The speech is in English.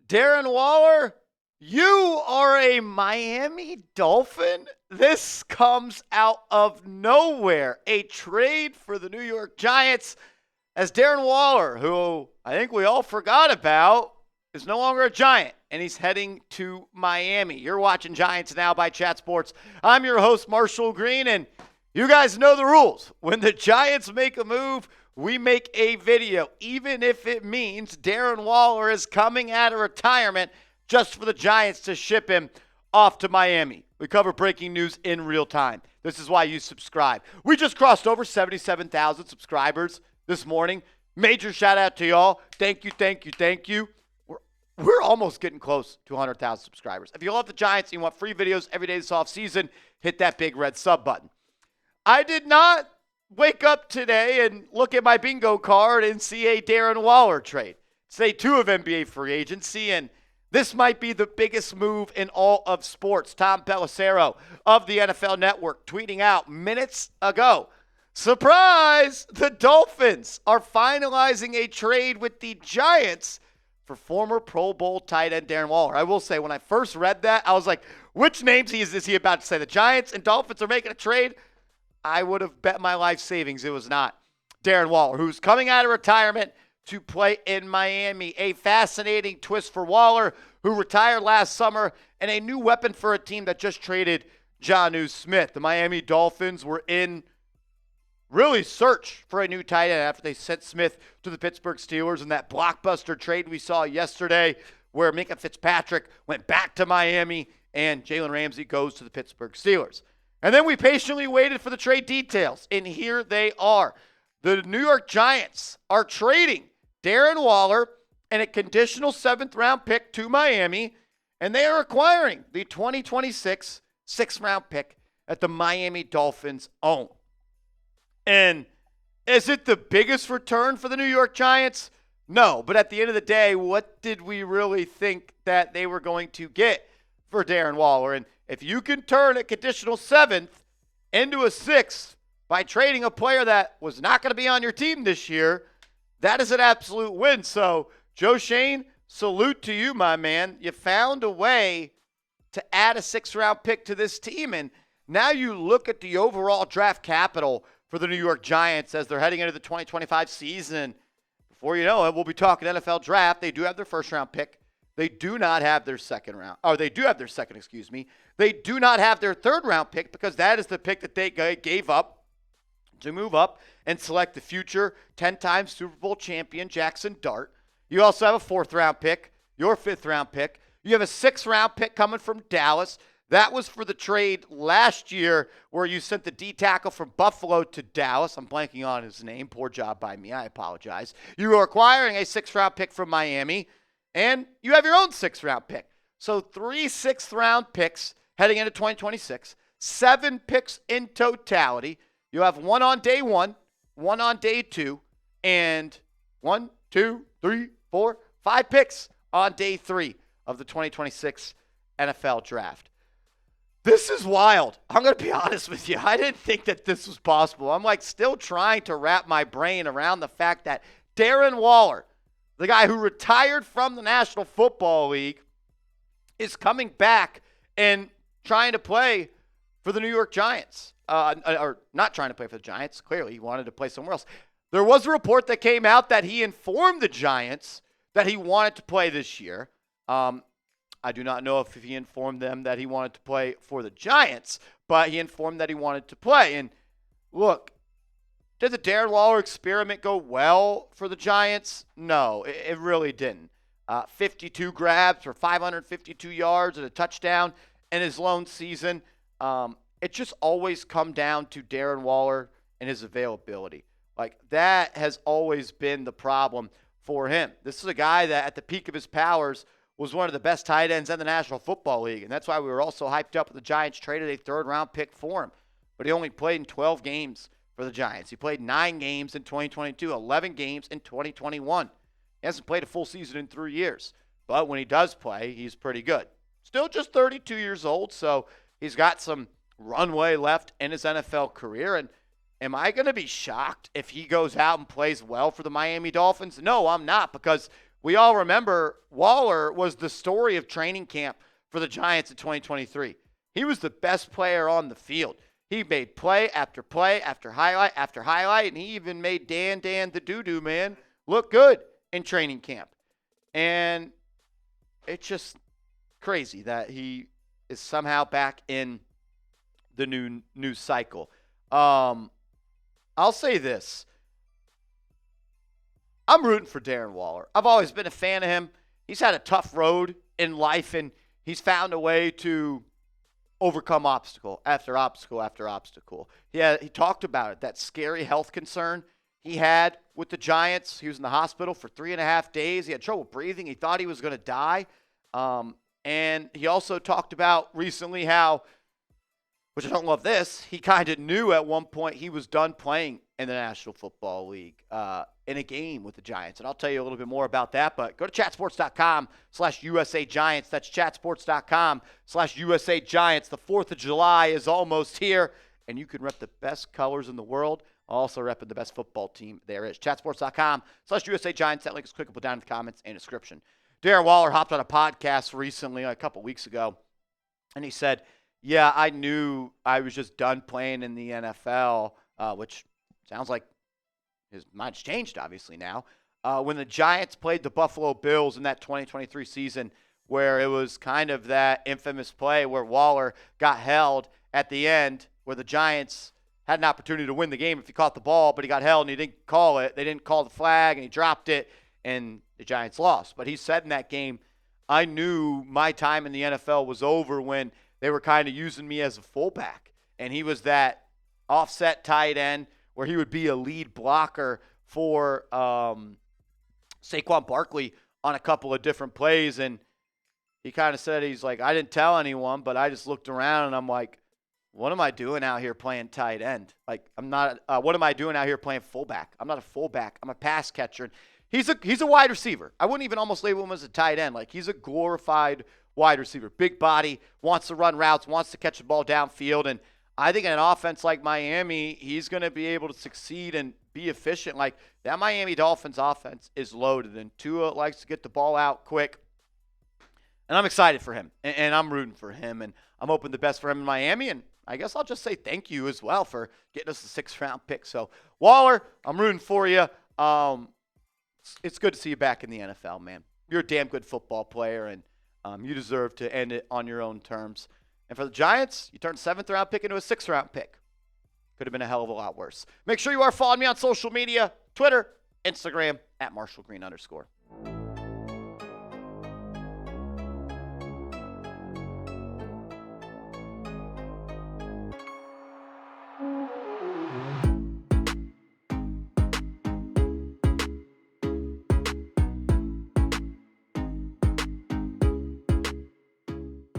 Darren Waller, you are a Miami Dolphin? This comes out of nowhere. A trade for the New York Giants as Darren Waller, who I think we all forgot about, is no longer a Giant, and he's heading to Miami. You're watching Giants Now by Chat Sports. I'm your host, Marshall Green, and you guys know the rules. When the Giants make a move, we make a video, even if it means Darren Waller is coming out of retirement just for the Giants to ship him off to Miami. We cover breaking news in real time. This is why you subscribe. We just crossed over 77,000 subscribers this morning. Major shout out to y'all. Thank you, thank you, thank you. We're almost getting close to 100,000 subscribers. If you love the Giants and you want free videos every day this offseason, hit that big red sub button. I did not wake up today and look at my bingo card and see a Darren Waller trade. It's day 2 of NBA free agency, and this might be the biggest move in all of sports. Tom Pelissero of the NFL Network tweeting out minutes ago, surprise, the Dolphins are finalizing a trade with the Giants for former Pro Bowl tight end Darren Waller. I will say, when I first read that, I was like, which names is he about to say? The Giants and Dolphins are making a trade? I would have bet my life savings it was not Darren Waller, who's coming out of retirement to play in Miami. A fascinating twist for Waller, who retired last summer, and a new weapon for a team that just traded Jonnu Smith. The Miami Dolphins were in really search for a new tight end after they sent Smith to the Pittsburgh Steelers in that blockbuster trade we saw yesterday where Minka Fitzpatrick went back to Miami and Jalen Ramsey goes to the Pittsburgh Steelers. And then we patiently waited for the trade details, and here they are. The New York Giants are trading Darren Waller and a conditional 7th-round pick to Miami, and they are acquiring the 2026 6th-round pick that the Miami Dolphins own. And is it the biggest return for the New York Giants? No, but at the end of the day, what did we really think that they were going to get for Darren Waller? And if you can turn a conditional 7th into a 6th by trading a player that was not going to be on your team this year, that is an absolute win. So, Joe Shane, salute to you, my man. You found a way to add a 6th-round pick to this team, and now you look at the overall draft capital for the New York Giants as they're heading into the 2025 season. Before you know it, we'll be talking NFL draft. They do have their 1st-round pick. They do not have their they do have their second, excuse me. They do not have their 3rd-round pick because that is the pick that they gave up to move up and select the future 10-time Super Bowl champion Jackson Dart. You also have a 4th-round pick, your 5th-round pick. You have a 6th-round pick coming from Dallas. That was for the trade last year where you sent the D tackle from Buffalo to Dallas. I'm blanking on his name. Poor job by me. I apologize. You are acquiring a 6th-round pick from Miami. And you have your own 6th-round pick. So 3 6th-round picks heading into 2026. 7 picks in totality. You have 1 on day 1, 1 on day 2, and 1, 2, 3, 4, 5 picks on day 3 of the 2026 NFL Draft. This is wild. I'm going to be honest with you. I didn't think that this was possible. I'm still trying to wrap my brain around the fact that Darren Waller, the guy who retired from the National Football League, is coming back and trying to play for the New York Giants. Or not trying to play for the Giants. Clearly, he wanted to play somewhere else. There was a report that came out that he informed the Giants that he wanted to play this year. I do not know if he informed them that he wanted to play for the Giants, but he informed that he wanted to play. And look, did the Darren Waller experiment go well for the Giants? No, it really didn't. 52 grabs for 552 yards and a touchdown in his lone season. It just always come down to Darren Waller and his availability. That has always been the problem for him. This is a guy that at the peak of his powers was one of the best tight ends in the National Football League, and that's why we were also hyped up when the Giants traded a 3rd-round pick for him. But he only played in 12 games for the Giants. He played 9 games in 2022, 11 games in 2021. He hasn't played a full season in 3 years. But when he does play, he's pretty good. Still just 32 years old, so he's got some runway left in his NFL career. And am I going to be shocked if he goes out and plays well for the Miami Dolphins? No, I'm not, because we all remember Waller was the story of training camp for the Giants in 2023. He was the best player on the field. He made play after highlight after highlight, and he even made Dan the doo-doo man look good in training camp. And it's just crazy that he is somehow back in the new cycle. I'll say this. I'm rooting for Darren Waller. I've always been a fan of him. He's had a tough road in life, and he's found a way to overcome obstacle after obstacle after obstacle. He talked about it, that scary health concern he had with the Giants. He was in the hospital for 3.5 days. He had trouble breathing. He thought he was going to die. And he also talked about recently how, which I don't love this, he kind of knew at one point he was done playing in the National Football League in a game with the Giants. And I'll tell you a little bit more about that, but go to chatsports.com/USA Giants. That's chatsports.com/USA Giants. The 4th of July is almost here, and you can rep the best colors in the world, also repping the best football team there is. Chatsports.com/USA Giants. That link is clickable down in the comments and description. Darren Waller hopped on a podcast recently, a couple weeks ago, and he said, yeah, I knew I was just done playing in the NFL, which sounds like his mind's changed, obviously, now. When the Giants played the Buffalo Bills in that 2023 season, where it was kind of that infamous play where Waller got held at the end, where the Giants had an opportunity to win the game if he caught the ball, but he got held and he didn't call it. They didn't call the flag, and he dropped it, and the Giants lost. But he said in that game, I knew my time in the NFL was over when they were kind of using me as a fullback. And he was that offset tight end where he would be a lead blocker for Saquon Barkley on a couple of different plays. And he kind of said, he's like, I didn't tell anyone, but I just looked around and I'm like, what am I doing out here playing tight end? Like, I'm not, what am I doing out here playing fullback? I'm not a fullback. I'm a pass catcher. He's a wide receiver. I wouldn't even almost label him as a tight end. Like, he's a glorified wide receiver. Big body, wants to run routes, wants to catch the ball downfield. And I think in an offense like Miami, he's going to be able to succeed and be efficient. Like, that Miami Dolphins offense is loaded, and Tua likes to get the ball out quick. And I'm excited for him, and I'm rooting for him, and I'm hoping the best for him in Miami. And I guess I'll just say thank you as well for getting us a 6th-round pick. So, Waller, I'm rooting for you. It's good to see you back in the NFL, man. You're a damn good football player, and you deserve to end it on your own terms. And for the Giants, you turned a 7th-round pick into a 6th-round pick. Could have been a hell of a lot worse. Make sure you are following me on social media, Twitter, Instagram, @MarshallGreen_.